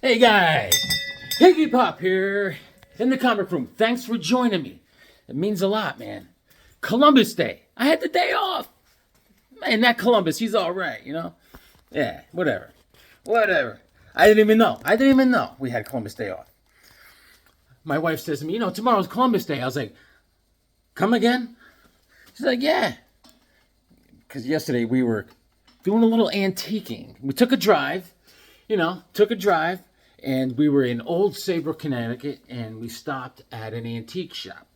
Hey guys, Higgy Pop here in the comic room. Thanks for joining me. It means a lot, man. Columbus Day. I had the day off. Man, that Columbus, he's all right, you know? Yeah, whatever. Whatever. I didn't even know we had Columbus Day off. My wife says to me, tomorrow's Columbus Day. I was like, come again? She's like, yeah. Because yesterday we were doing a little antiquing. We took a drive, and we were in Old Saybrook, Connecticut, and we stopped at an antique shop.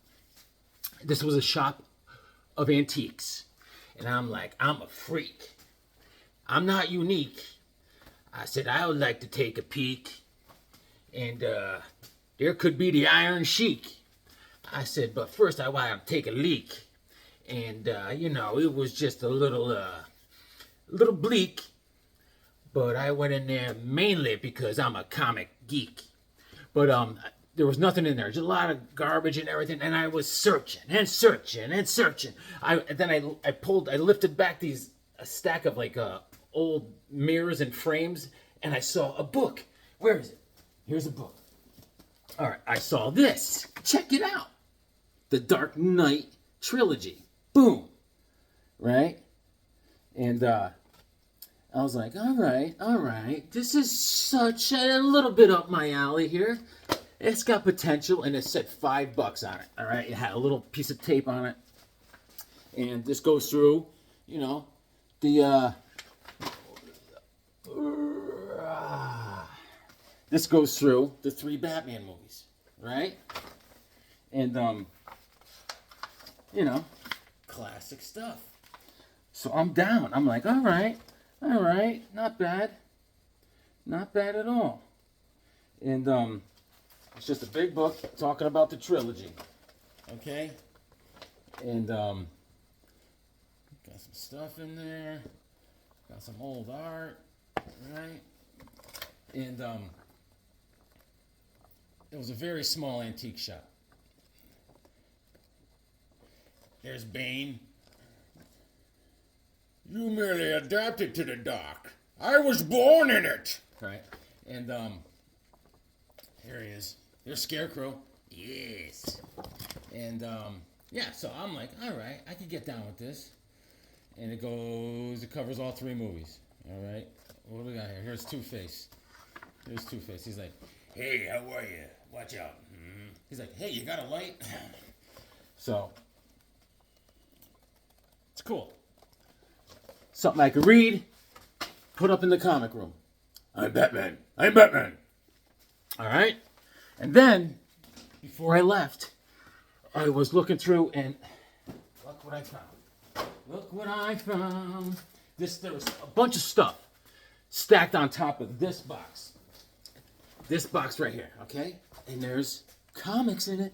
This was a shop of antiques. And I'm like, I'm a freak. I'm not unique. I said, I would like to take a peek. And there could be the Iron Sheik. I said, but first I want to take a leak. And, it was just a little bleak. But I went in there mainly because I'm a comic geek. But there was nothing in there. Just a lot of garbage and everything. And I was searching and searching and searching. I lifted back a stack of old mirrors and frames, and I saw a book. Where is it? Here's a book. All right, I saw this. Check it out. The Dark Knight trilogy. Boom. Right? And I was like, all right. This is such a little bit up my alley here. It's got potential, and it said $5 on it. All right, it had a little piece of tape on it, and this goes through, this goes through the 3 Batman movies, right? And classic stuff. So I'm down. I'm like, all right, not bad at all. And it's just a big book talking about the trilogy, okay? And got some stuff in there, got some old art, right? And it was a very small antique shop. There's Bane. You merely adapted to the dark. I was born in it. Right. And here he is. There's Scarecrow. Yes. And so I'm like, all right, I can get down with this. And it covers all 3 movies. All right. What do we got here? Here's Two-Face. He's like, hey, how are you? Watch out. Mm-hmm. He's like, hey, you got a light? So, it's cool. Something I could read, put up in the comic room. I'm Batman. All right? And then, before I left, I was looking through, and look what I found. There was a bunch of stuff stacked on top of this box. This box right here, okay? And there's comics in it.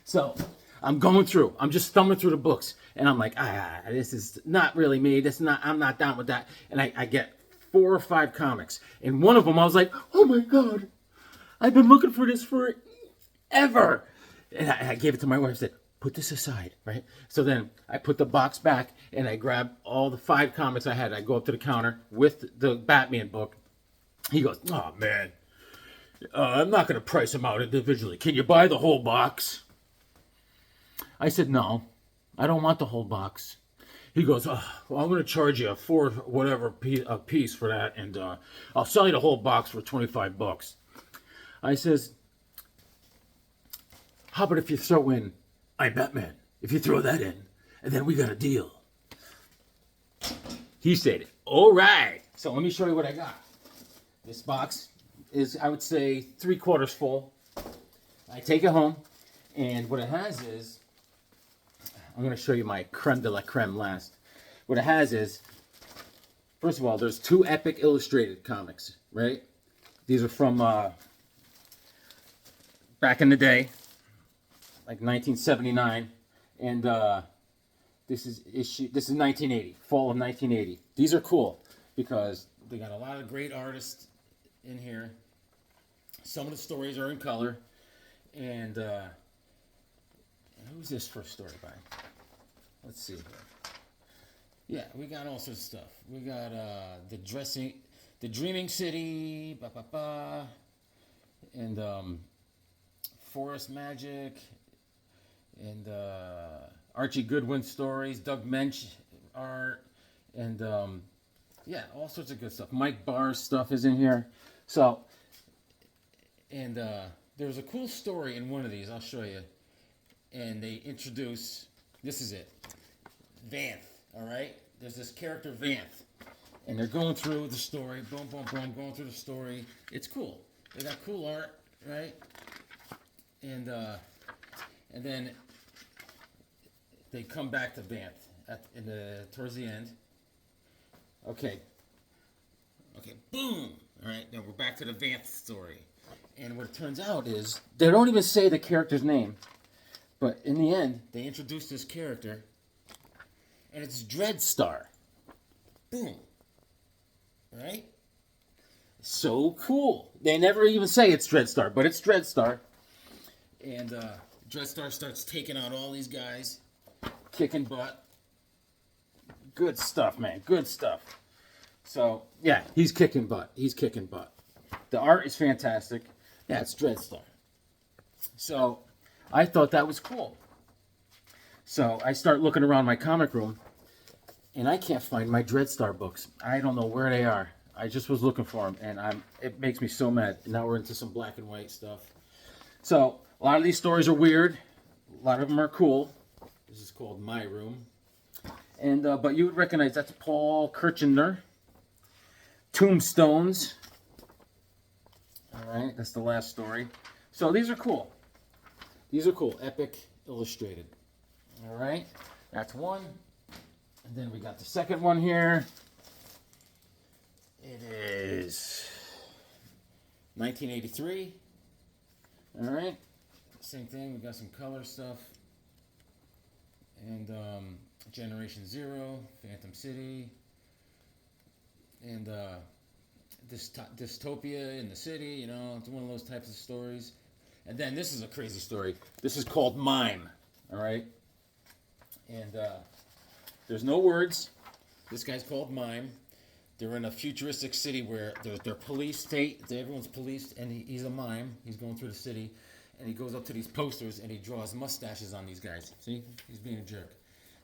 So, I'm going through. I'm just thumbing through the books. And I'm like, this is not really me. I'm not down with that. And I get 4 or 5 comics. And one of them, I was like, oh my God. I've been looking for this forever. And I gave it to my wife and said, put this aside, right? So then I put the box back and I grab all the 5 comics I had. I go up to the counter with the Batman book. He goes, oh man, I'm not going to price them out individually. Can you buy the whole box? I said, no, I don't want the whole box. He goes, well, I'm going to charge you $4 whatever a piece for that. And I'll sell you the whole box for $25. I says, how about if you throw in I'm Batman? If you throw that in, and then we got a deal. He said, all right. So let me show you what I got. This box is, I would say, 3/4 full. I take it home, and what it has is, I'm going to show you my creme de la creme last. What it has is, first of all, there's 2 epic illustrated comics, right? These are from back in the day, like 1979, and this is 1980, fall of 1980. These are cool because they got a lot of great artists in here. Some of the stories are in color, and who's this first story by? Let's see here. Yeah, we got all sorts of stuff. We got the The Dreaming City, and Forest Magic, and Archie Goodwin stories, Doug Mensch art, and yeah, all sorts of good stuff. Mike Barr's stuff is in here. So, and there's a cool story in one of these. I'll show you. And they introduce, this is it, Vanth, all right? There's this character, Vanth. And they're going through the story, boom, boom, boom, going through the story. It's cool. They got cool art, right? And then they come back to Vanth towards the end. Okay, boom. All right, now we're back to the Vanth story. And what it turns out is they don't even say the character's name, but in the end, they introduce this character, and it's Dreadstar. Boom. Right? So cool. They never even say it's Dreadstar, but it's Dreadstar. And Dreadstar starts taking out all these guys, kicking butt. Good stuff, man. Good stuff. So, yeah, he's kicking butt. He's kicking butt. The art is fantastic. Yeah, it's Dreadstar. So, I thought that was cool. So, I start looking around my comic room, and I can't find my Dreadstar books. I don't know where they are. I just was looking for them, and it makes me so mad. Now we're into some black and white stuff. So, a lot of these stories are weird. A lot of them are cool. This is called My Room. And but you would recognize that's Paul Kirchner. Tombstones. All right, that's the last story. So these are cool. These are cool. Epic illustrated. All right, that's one. And then we got the second one here. It is 1983. All right, same thing. We got some color stuff. And Generation Zero, Phantom City, and dystopia in the city, you know, it's one of those types of stories. And then this is a crazy story. This is called Mime, all right? And there's no words. This guy's called Mime. They're in a futuristic city where they're police state. Everyone's policed, and he's a mime. He's going through the city, and he goes up to these posters, and he draws mustaches on these guys. See? He's being a jerk.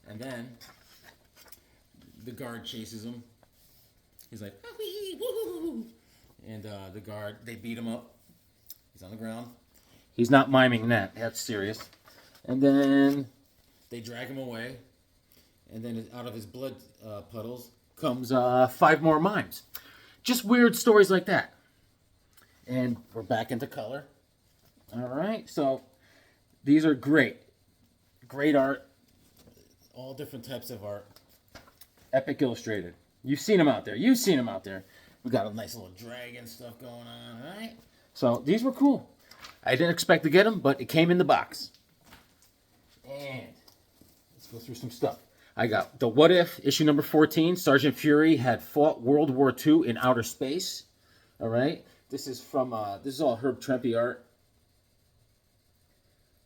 And then the guard chases him. He's like, woo! And the guard, they beat him up. He's on the ground. He's not miming that. That's serious. And then they drag him away. And then out of his blood puddles comes 5 more mimes. Just weird stories like that. And we're back into color. All right. So these are great. Great art. All different types of art. Epic illustrated. You've seen them out there. You've seen them out there. We got a nice little dragon stuff going on, all right? So these were cool. I didn't expect to get them, but it came in the box. And let's go through some stuff. I got the What If, issue number 14. Sergeant Fury had fought World War II in outer space. All right? This is from, this is all Herb Trimpe art.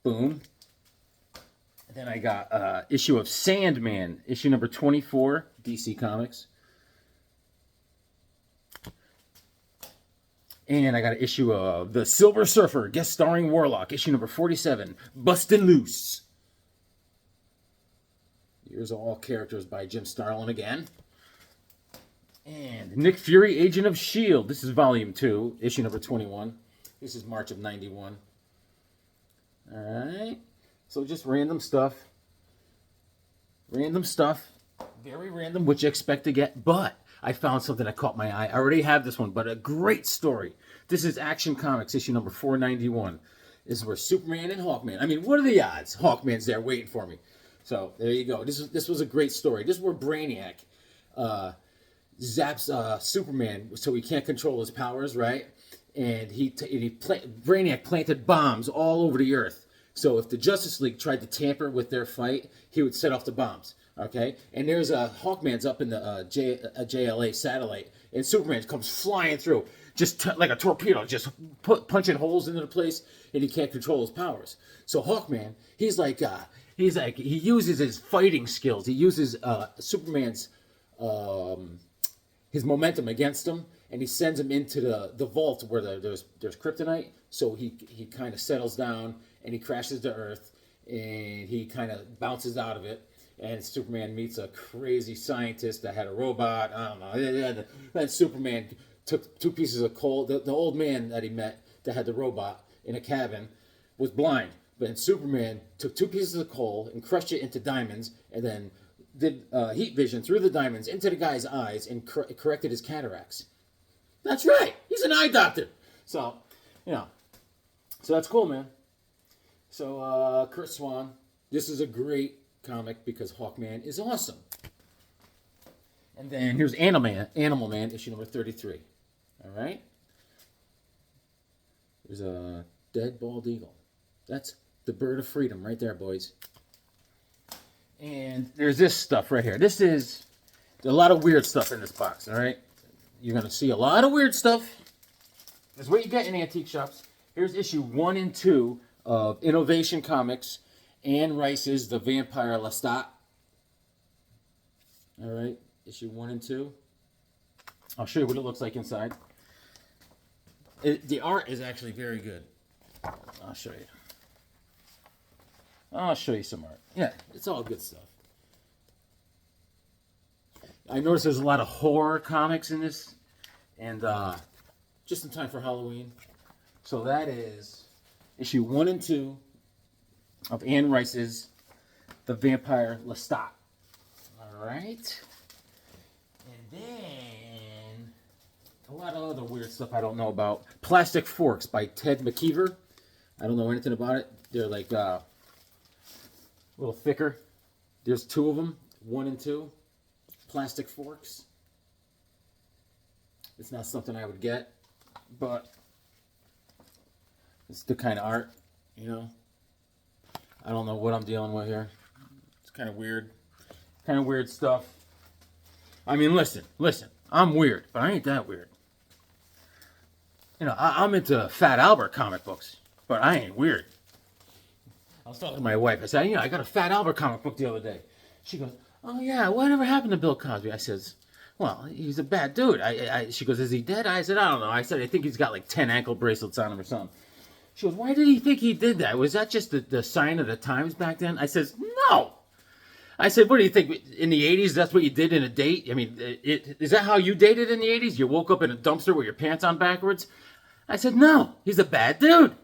Boom. Then I got issue of Sandman, issue number 24, DC Comics. And I got an issue of The Silver Surfer, guest starring Warlock, issue number 47, Bustin' Loose. Here's all characters by Jim Starlin again. And Nick Fury, Agent of S.H.I.E.L.D. This is volume 2, issue number 21. This is March of 91. All right. So just random stuff. Random stuff. Very random, what you expect to get. But I found something that caught my eye. I already have this one, but a great story. This is Action Comics, issue number 491. This is where Superman and Hawkman. I mean, what are the odds? Hawkman's there waiting for me. So there you go. This was a great story. This is where Brainiac zaps Superman so he can't control his powers, right? And Brainiac planted bombs all over the earth. So if the Justice League tried to tamper with their fight, he would set off the bombs. Okay? And there's Hawkman's up in the JLA satellite, and Superman comes flying through, just like a torpedo, just punching holes into the place, and he can't control his powers. So Hawkman, he uses his fighting skills. He uses Superman's his momentum against him, and he sends him into the vault where there's kryptonite. So he kind of settles down and he crashes to Earth, and he kind of bounces out of it. And Superman meets a crazy scientist that had a robot. I don't know. Then Superman took 2 pieces of coal. The old man that he met that had the robot in a cabin was blind. But then Superman took 2 pieces of coal and crushed it into diamonds, and then did heat vision through the diamonds into the guy's eyes and corrected his cataracts. That's right. He's an eye doctor. So, so that's cool, man. So, Kurt Swan, this is a great comic because Hawkman is awesome. And then here's Animal Man, issue number 33. All right? There's a dead bald eagle. That's the bird of freedom right there, boys. And there's this stuff right here. There's a lot of weird stuff in this box, all right? You're going to see a lot of weird stuff. This is what you get in antique shops. Here's issue 1 and 2 of Innovation Comics, Anne Rice's The Vampire Lestat. All right, issue 1 and 2. I'll show you what it looks like inside. The art is actually very good. I'll show you. I'll show you some art. Yeah, it's all good stuff. I noticed there's a lot of horror comics in this, and just in time for Halloween. So that is issue 1 and 2 of Anne Rice's The Vampire Lestat. All right. And then a lot of other weird stuff I don't know about. Plastic Forks by Ted McKeever. I don't know anything about it. They're like a little thicker. There's 2 of them, 1 and 2. Plastic Forks. It's not something I would get, but it's the kind of art, I don't know what I'm dealing with here. It's kind of weird. Kind of weird stuff. I mean, listen. I'm weird, but I ain't that weird. I'm into Fat Albert comic books, but I ain't weird. I was talking to my wife. I said, I got a Fat Albert comic book the other day. She goes, oh, yeah, whatever happened to Bill Cosby? I says, well, he's a bad dude. She goes, is he dead? I said, I don't know. I said, I think he's got like 10 ankle bracelets on him or something. She goes, why did he think he did that? Was that just the sign of the times back then? I says, no. I said, what do you think? In the 80s, that's what you did in a date? I mean, is that how you dated in the 80s? You woke up in a dumpster with your pants on backwards? I said, no, he's a bad dude.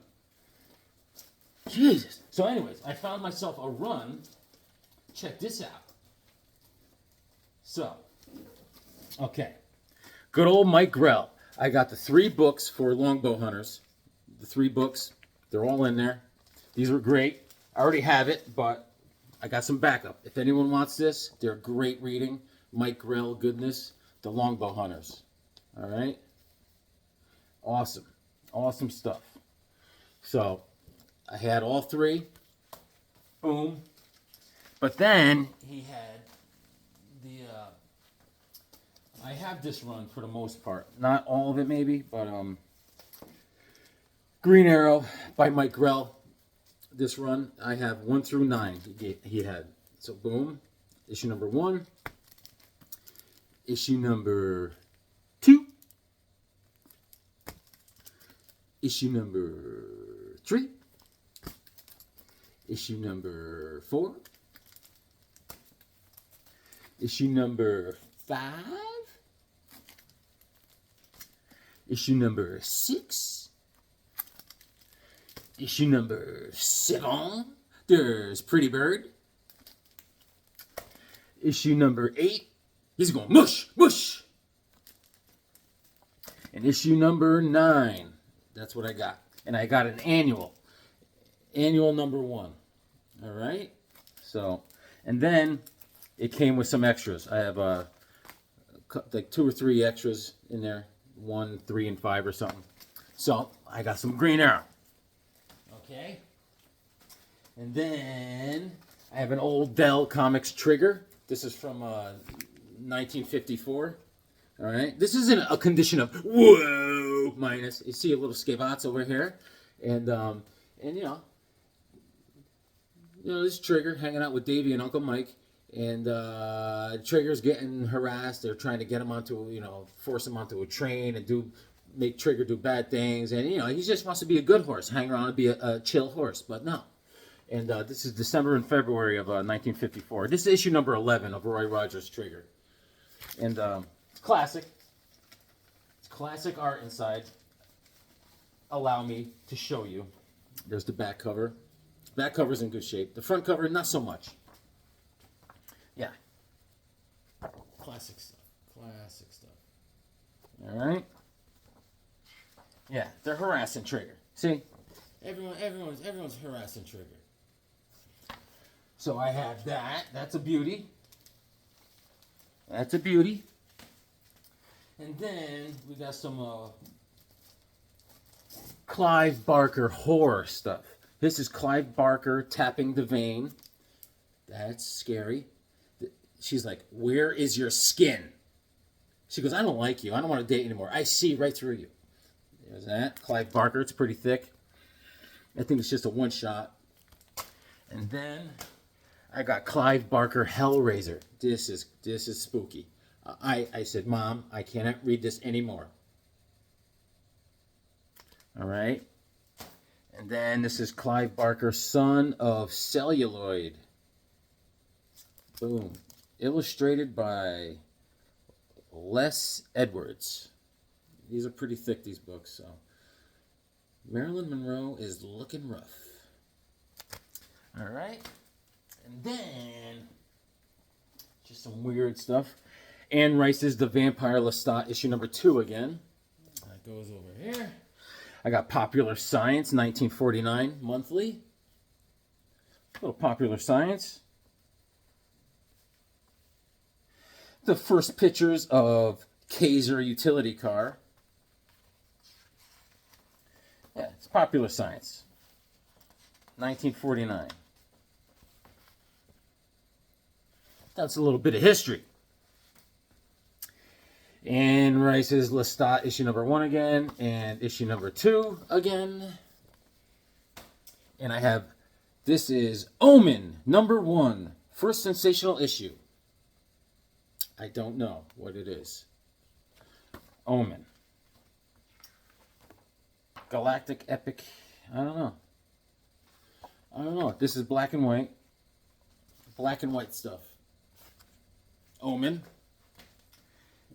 Jesus. So anyways, I found myself a run. Check this out. So, okay. Good old Mike Grell. I got the 3 books for Longbow Hunters. The 3 books. They're all in there. These were great. I already have it, but I got some backup. If anyone wants this, they're great reading. Mike Grell goodness. The Longbow Hunters. All right? Awesome. Awesome stuff. So, I had all 3. Boom. But then he had the I have this run for the most part. Not all of it maybe, but Green Arrow by Mike Grell. This run, I have 1 through 9 he had. So boom. Issue number 1. Issue number 2. Issue number 3. Issue number 4. Issue number 5. Issue number 6. Issue number 7. There's Pretty Bird. Issue number 8. He's going mush, mush. And issue number 9. That's what I got. And I got an annual. Annual number 1. All right. So, and then it came with some extras. I have like 2 or 3 extras in there. 1, 3, and 5 or something. So I got some Green Arrow. Okay. And then I have an old Dell Comics Trigger. This is from 1954. All right. This is in a condition of whoa minus. You see a little scavats over here, and this Trigger hanging out with Davey and Uncle Mike, And Trigger's getting harassed. They're trying to get him onto, force him onto a train and make Trigger do bad things. And, he just wants to be a good horse, hang around and be a chill horse. But no. And this is December and February of 1954. This is issue number 11 of Roy Rogers' Trigger. And it's classic. It's classic art inside. Allow me to show you. There's the back cover. Back cover's in good shape. The front cover, not so much. Yeah. Classic stuff. Classic stuff. All right. Yeah, they're harassing Trigger. See? Everyone's harassing Trigger. So I have that. That's a beauty. That's a beauty. And then we got some Clive Barker horror stuff. This is Clive Barker tapping the vein. That's scary. She's like, "Where is your skin?" She goes, "I don't like you. I don't want to date anymore. I see right through you." There's that. Clive Barker. It's pretty thick. I think it's just a one shot. And then I got Clive Barker Hellraiser. This is spooky. I said, "Mom, I cannot read this anymore." All right. And then this is Clive Barker, Son of Celluloid. Boom. Illustrated by Les Edwards. These are pretty thick, these books. So Marilyn Monroe is looking rough. All right. And then just some weird stuff. Anne Rice's The Vampire Lestat, issue number 2 again. That goes over here. I got Popular Science, 1949, monthly. A little Popular Science. The first pictures of Kaiser utility car. Yeah, it's Popular Science, 1949. That's a little bit of history. Anne Rice's Lestat, issue number 1 again, and issue number 2 again. And I have, this is Omen, number 1, first sensational issue. I don't know what it is. Omen. Galactic Epic, I don't know. This is black and white. Black and white stuff. Omen.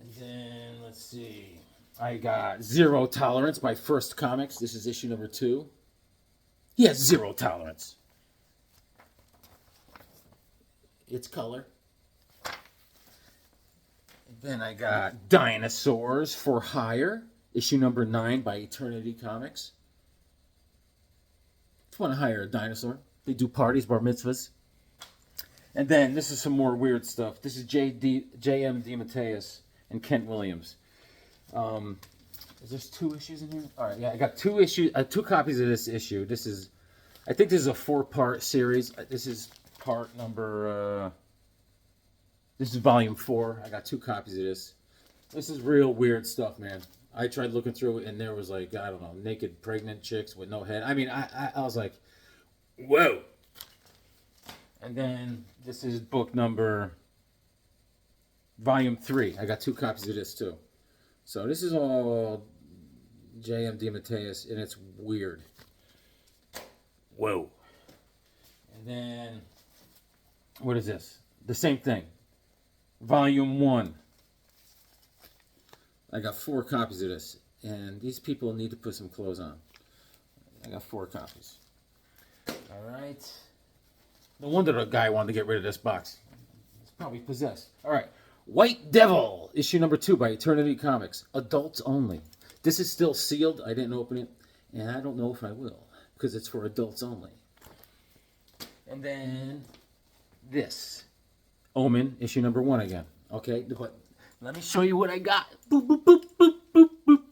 And then, let's see. I got Zero Tolerance by First Comics. This is issue number 2. He has zero tolerance. It's color. And then I got Dinosaurs for Hire. Issue number 9 by Eternity Comics. Just want to hire a dinosaur. They do parties, bar mitzvahs. And then, this is some more weird stuff. This is J.M. DeMatteis and Kent Williams. Is there 2 issues in here? All right, yeah, I got 2 issues, 2 copies of this issue. I think this is a 4-part series. This is part number, this is volume 4. I got 2 copies of this. This is real weird stuff, man. I tried looking through it, and there was like, I don't know, naked pregnant chicks with no head. I mean, I was like, whoa. And then this is book number, volume 3. I got 2 copies of this too. So this is all J.M. DeMatteis, and it's weird. Whoa. And then, what is this? The same thing. Volume 1. I got 4 copies of this, and these people need to put some clothes on. I got 4 copies. All right. No wonder the guy wanted to get rid of this box. It's probably possessed. All right. White Devil, issue number 2 by Eternity Comics. Adults only. This is still sealed. I didn't open it, and I don't know if I will, because it's for adults only. And then this. Omen, issue number 1 again. Okay, but let me show you what I got. Boop, boop, boop, boop, boop, boop.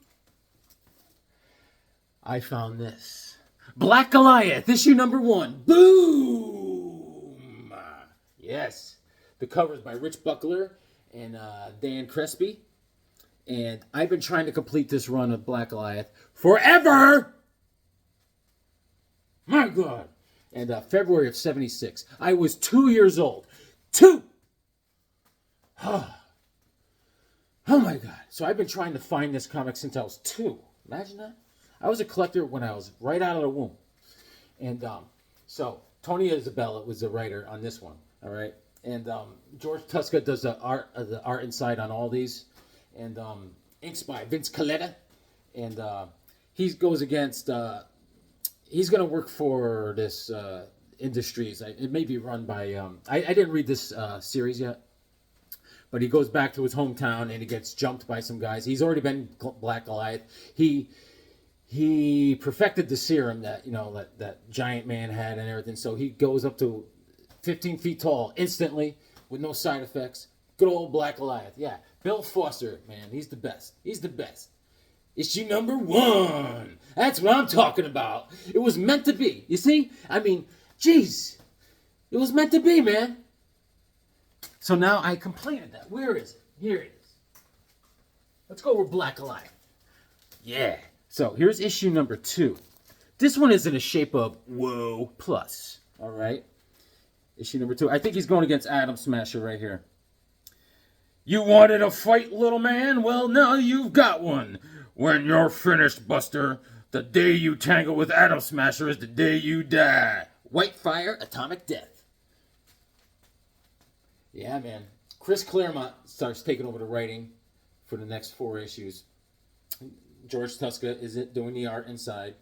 I found this. Black Goliath, issue number 1. Boom! Yes. The cover is by Rich Buckler and Dan Crespi. And I've been trying to complete this run of Black Goliath forever! My God! And February of 76. I was 2 years old. 2 Oh my God. So I've been trying to find this comic since I was 2. Imagine that. I was a collector when I was right out of the womb. And so Tony Isabella was the writer on this one. All right. And George Tuska does the art inside on all these. And inks by Vince Coletta. And he goes against, he's going to work for this Industries. It may be run by, I didn't read this series yet. But he goes back to his hometown and he gets jumped by some guys. He's already been Black Goliath. He perfected the serum that, you know, that giant man had and everything. So he goes up to 15 feet tall instantly with no side effects. Good old Black Goliath. Yeah. Bill Foster, man, he's the best. He's the best. Issue number 1. That's what I'm talking about. It was meant to be. You see? I mean, jeez. It was meant to be, man. So now I completed that. Where is it? Here it is. Let's go with Black Goliath. Yeah. So here's issue number 2. This one is in the shape of Whoa Plus. All right. Issue number 2. I think he's going against Atom Smasher right here. You wanted a fight, little man? Well, now you've got one. When you're finished, Buster, the day you tangle with Atom Smasher is the day you die. White Fire, Atomic Death. Yeah, man. Chris Claremont starts taking over the writing for the next 4 issues. George Tuska is doing the art inside.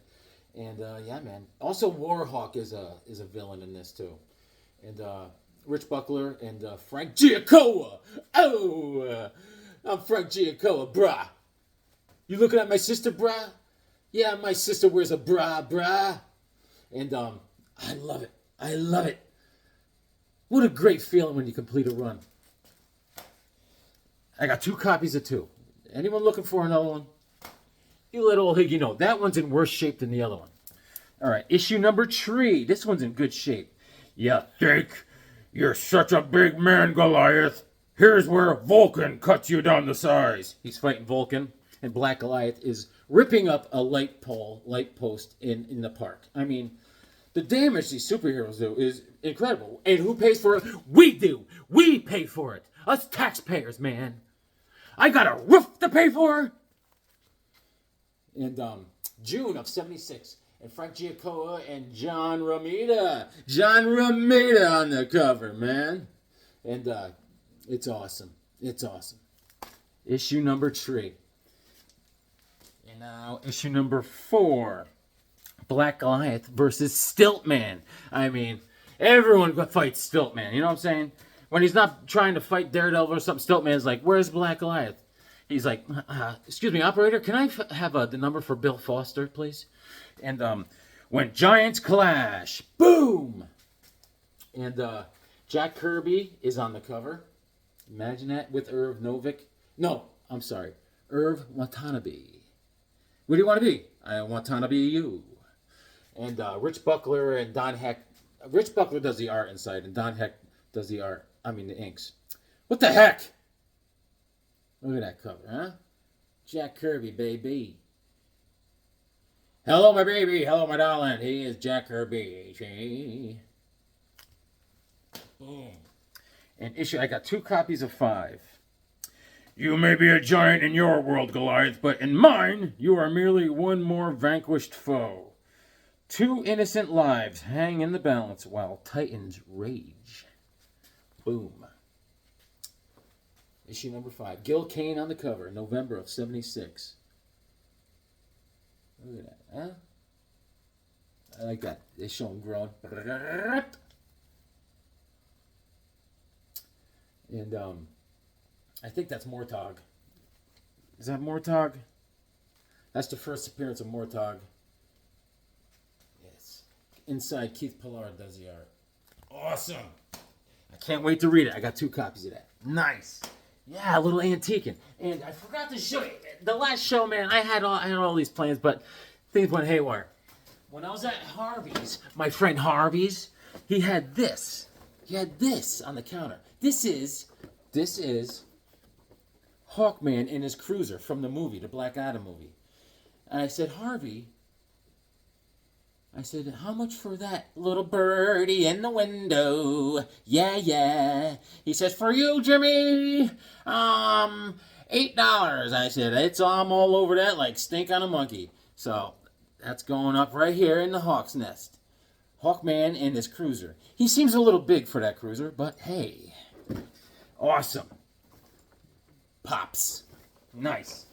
And, yeah, man. Also, Warhawk is a villain in this, too. And Rich Buckler and Frank Giacomo. Oh, I'm Frank Giacomo, brah. You looking at my sister, brah? Yeah, my sister wears a brah. And I love it. I love it. What a great feeling when you complete a run. I got 2 copies of 2. Anyone looking for another one? You let old Higgy know. That one's in worse shape than the other one. All right, issue number 3. This one's in good shape. You think you're such a big man, Goliath? Here's where Vulcan cuts you down to size. He's fighting Vulcan, and Black Goliath is ripping up a light post in the park. I mean, the damage these superheroes do is incredible. And who pays for it? We do. We pay for it. Us taxpayers, man. I got a roof to pay for. And June of '76. And Frank Giacomo and John Romita. John Romita on the cover, man. And it's awesome. It's awesome. Issue number 3. And now issue number 4. Black Goliath versus Stiltman. I mean, everyone fights Stiltman. You know what I'm saying? When he's not trying to fight Daredevil or something, Stiltman's like, where's Black Goliath? He's like, excuse me, operator, can I have the number for Bill Foster, please? And when giants clash, boom! And Jack Kirby is on the cover. Imagine that with Irv Novick. No, I'm sorry. Irv Watanabe. What do you want to be? I want to be you. And Rich Buckler and Don Heck. Rich Buckler does the art inside, and Don Heck does the art. I mean, the inks. What the heck? Look at that cover, huh? Jack Kirby, baby. Hello, my baby. Hello, my darling. He is Jack Kirby. Boom. And issue, I got 2 copies of 5. You may be a giant in your world, Goliath, but in mine, you are merely one more vanquished foe. 2 innocent lives hang in the balance while titans rage. Boom. Issue number 5. Gil Kane on the cover, November of '76. Look at that, huh? I like that. They show him growing. And I think that's Mortog. Is that Mortog? That's the first appearance of Mortog. Yes. Inside, Keith Pollard does the art. Awesome. I can't wait to read it. I got 2 copies of that. Nice. Yeah, a little antiquing. And I forgot to show you. The last show, man, I had all these plans, but things went haywire. When I was at Harvey's, my friend Harvey's, he had this. He had this on the counter. This is Hawkman in his cruiser from the movie, the Black Adam movie. And I said, Harvey, I said, how much for that little birdie in the window? Yeah, yeah. He says, for you, Jimmy, $8. I said, I'm all over that like stink on a monkey. So that's going up right here in the Hawk's Nest. Hawkman and his cruiser. He seems a little big for that cruiser, but hey. Awesome. Pops. Nice.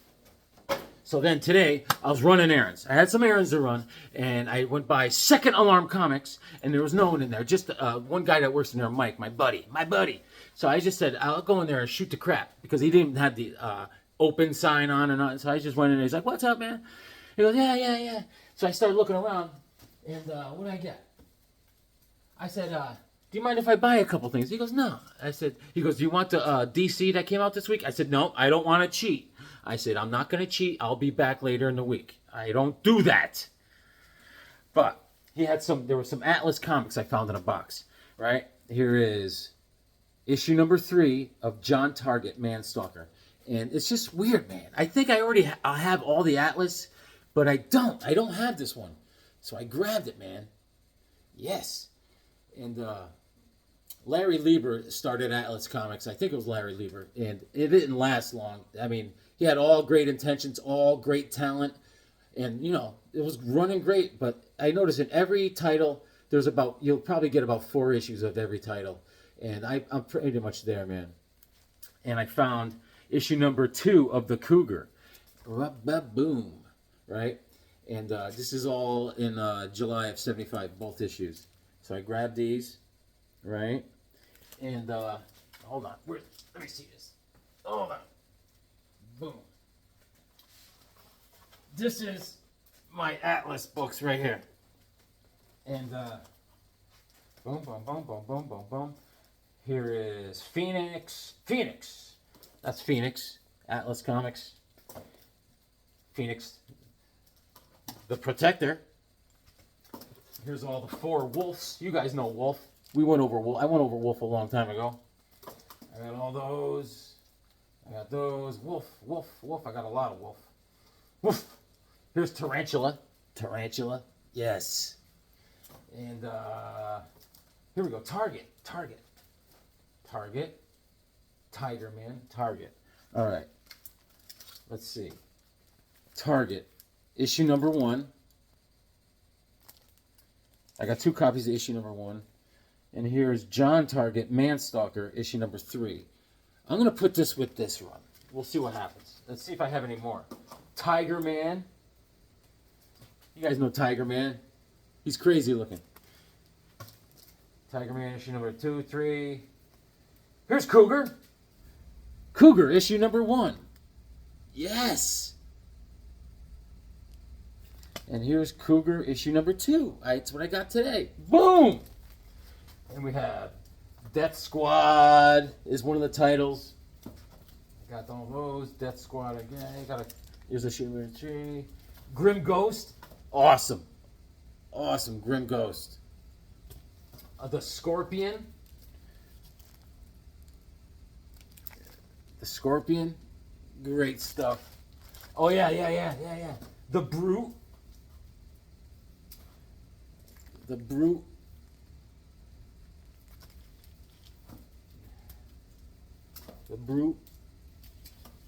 So then today, I was running errands. I had some errands to run, and I went by Second Alarm Comics, and there was no one in there. Just one guy that works in there, Mike, my buddy. So I just said, I'll go in there and shoot the crap, because he didn't have the open sign on and on. So I just went in there. He's like, what's up, man? He goes, yeah. So I started looking around, and what did I get? I said, do you mind if I buy a couple things? He goes, no. He goes, do you want the DC that came out this week? I said, no, I don't want to cheat. I said, I'm not going to cheat. I'll be back later in the week. I don't do that. But there were some Atlas comics I found in a box, right? Here is issue number 3 of John Target, Manstalker. And it's just weird, man. I think I already I have all the Atlas, but I don't. I don't have this one. So I grabbed it, man. Yes. And Larry Lieber started Atlas Comics. I think it was Larry Lieber. And it didn't last long. I mean, he had all great intentions, all great talent. And, it was running great. But I noticed in every title, you'll probably get about 4 issues of every title. And I'm pretty much there, man. And I found issue number 2 of The Cougar. Boom. Right? And this is all in July of 75, both issues. So I grabbed these, right? And, hold on. Let me see this. Hold on. Boom. This is my Atlas books right here. And, boom, boom, boom, boom, boom, boom, boom. Here is Phoenix. That's Phoenix. Atlas Comics. Phoenix. The Protector. Here's all the 4 Wolves. You guys know Wolf. I went over Wolf a long time ago. I got all those. I got those. Wolf. I got a lot of Wolf. Woof. Here's Tarantula. Yes. And here we go. Target. Tiger Man. Target. All right. Let's see. Target. Issue number 1. I got 2 copies of issue number 1. And here's John Target, Manstalker, issue number 3. I'm going to put this with this run. We'll see what happens. Let's see if I have any more. Tiger Man. You guys know Tiger Man. He's crazy looking. Tiger Man, issue number 2, 3. Here's Cougar. Cougar, issue number 1. Yes. And here's Cougar, issue number 2. That's what I got today. Boom! And we have Death Squad is one of the titles. Got all those. Death Squad again. Here's issue number 3. Grim Ghost. Awesome. Grim Ghost. The Scorpion. Great stuff. Oh, yeah. The Brute.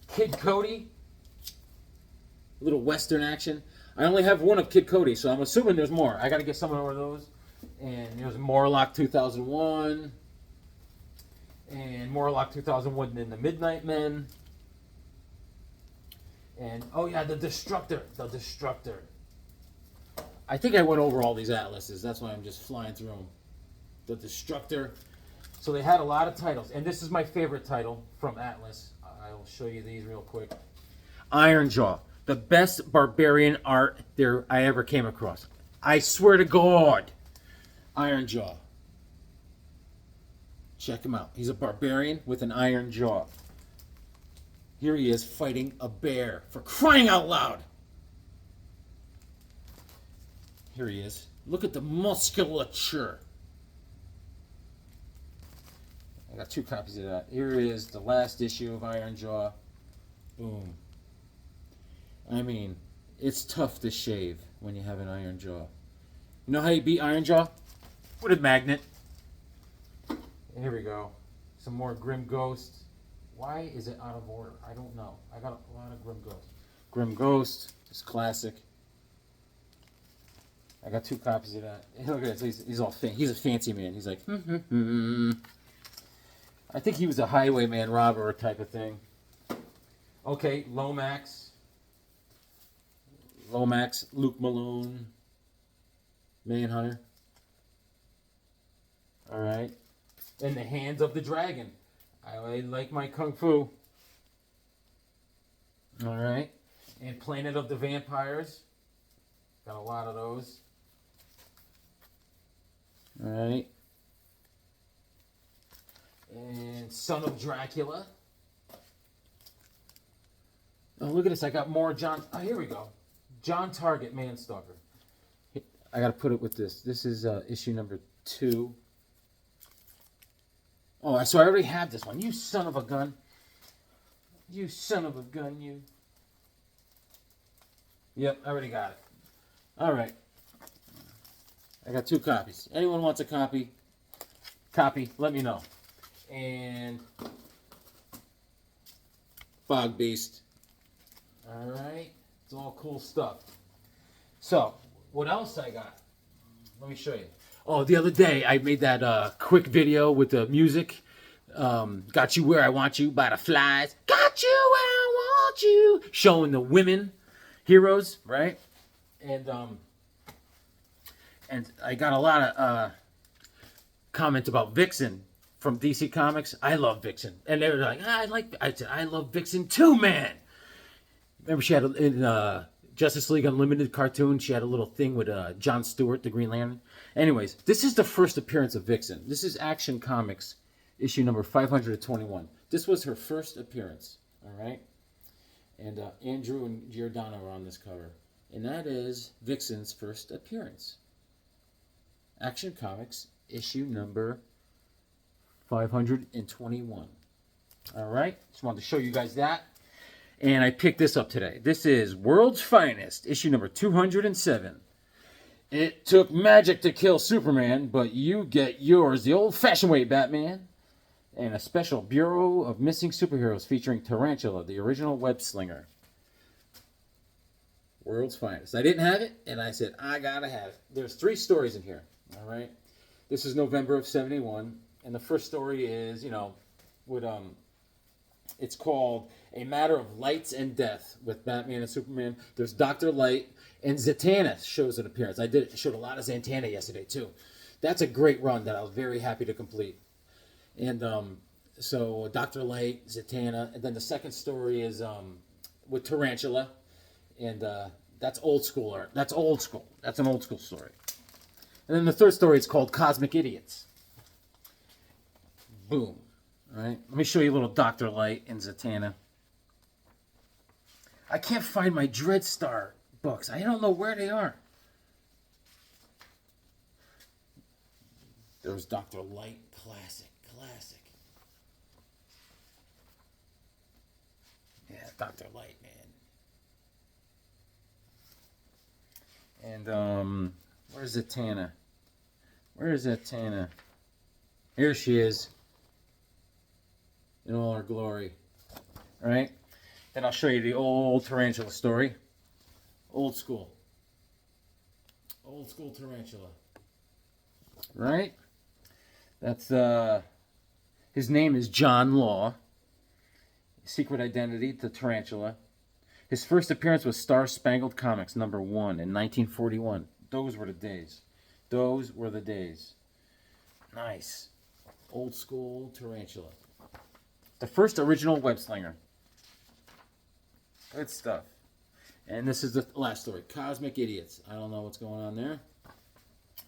Kid Cody. A little Western action. I only have one of Kid Cody, so I'm assuming there's more. I got to get some more of those. And there's Morlock 2001. And Morlock 2001 in the Midnight Men. And, oh yeah, the Destructor. I think I went over all these atlases. That's why I'm just flying through them. The Destructor. So they had a lot of titles. And this is my favorite title from Atlas. I will show you these real quick. Ironjaw. The best barbarian art I ever came across. I swear to God. Ironjaw. Check him out. He's a barbarian with an iron jaw. Here he is fighting a bear. For crying out loud. Here he is. Look at the musculature. I got 2 copies of that. Here is the last issue of Ironjaw. Boom. I mean, it's tough to shave when you have an iron jaw. You know how you beat Iron Jaw? With a magnet. And here we go. Some more Grim Ghost. Why is it out of order? I don't know. I got a lot of Grim Ghost. Grim Ghost is classic. I got 2 copies of that. Look at this. He's all he's a fancy man. He's like, I think he was a highwayman robber type of thing. Okay, Lomax. Lomax, Luke Malone, Manhunter. All right. In the Hands of the Dragon. I like my Kung Fu. All right. And Planet of the Vampires. Got a lot of those. All right. And Son of Dracula. Oh, look at this. I got more John. Oh, here we go. John Target, Manstalker. I got to put it with this. This is issue number 2. Oh, so I already have this one. You son of a gun. You son of a gun, you. Yep, I already got it. All right. I got 2 copies. Anyone wants a copy, let me know. And Fog Beast. All right. It's all cool stuff. So, what else I got? Let me show you. Oh, the other day I made that quick video with the music. Got You Where I Want You by the Flies. Got you where I want you. Showing the women heroes, right? And I got a lot of comments about Vixen from DC Comics. I love Vixen. And they were like, I said, I love Vixen too, man. Remember she had in Justice League Unlimited cartoon, she had a little thing with John Stewart, the Green Lantern. Anyways, this is the first appearance of Vixen. This is Action Comics, issue number 521. This was her first appearance, all right? And Andrew and Giordano are on this cover. And that is Vixen's first appearance. Action Comics, issue number 521. All right? Just wanted to show you guys that. And I picked this up today. This is World's Finest, issue number 207. It took magic to kill Superman, but you get yours the old-fashioned way, Batman. And a special Bureau of Missing Superheroes featuring Tarantula, the original web slinger. World's Finest. I didn't have it, and I said, I gotta have it. There's 3 stories in here, all right? This is November of 71, and the first story is, with, it's called A Matter of Lights and Death with Batman and Superman. There's Dr. Light, and Zatanna shows an appearance. I showed a lot of Zatanna yesterday, too. That's a great run that I was very happy to complete. And so Dr. Light, Zatanna, and then the second story is with Tarantula, and that's old school art. That's old school. That's an old school story. And then the third story is called Cosmic Idiots. Boom. All right. Let me show you a little Dr. Light and Zatanna. I can't find my Dreadstar books. I don't know where they are. There's Dr. Light, classic. Yeah, Dr. Light, man. And where's Zatanna? Where's Zatanna? Here she is, in all her glory. All right. Then I'll show you the old Tarantula story. Old school Tarantula. Right? That's his name is John Law. Secret Identity, the Tarantula. His first appearance was Star Spangled Comics #1 in 1941. Those were the days. Those were the days. Nice. Old school Tarantula. The first original web slinger. Good stuff. And this is the last story. Cosmic Idiots. I don't know what's going on there.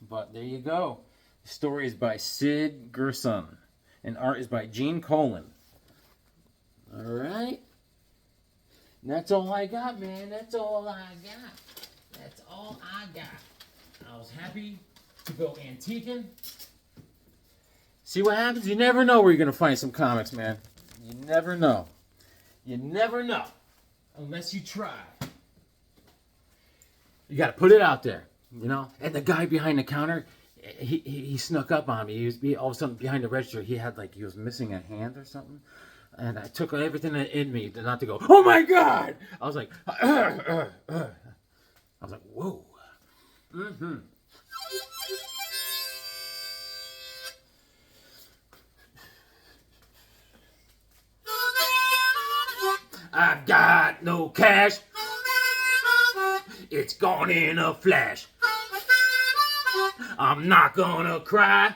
But there you go. The story is by Sid Gerson. And art is by Gene Colan. All right. And that's all I got, man. That's all I got. That's all I got. I was happy to go antiquing. See what happens? You never know where you're going to find some comics, man. You never know. You never know. Unless you try. You got to put it out there. You know, and the guy behind the counter, he snuck up on me. All of a sudden behind the register. He was missing a hand or something, and I took everything in me not to go. Oh my God! I was like, I was like, whoa. Mm-hmm. I've got no cash. It's gone in a flash. I'm not gonna cry.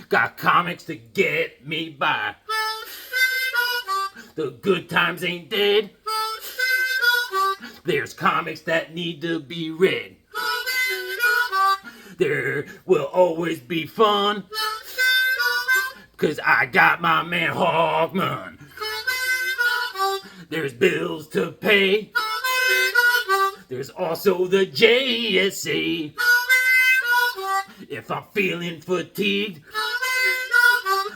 Got comics to get me by. The good times ain't dead. There's comics that need to be read. There will always be fun. 'Cause I got my man Hawkman. There's bills to pay. There's also the JSA. If I'm feeling fatigued,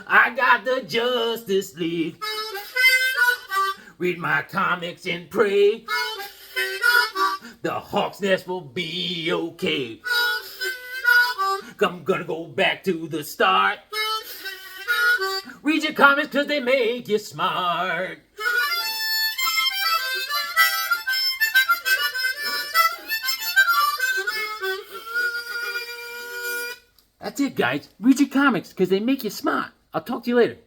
I got the Justice League. Read my comics and pray. The Hawk's Nest will be okay. I'm gonna go back to the start. Read your comics 'cause they make you smart. That's it, guys. Read your comics because they make you smart. I'll talk to you later.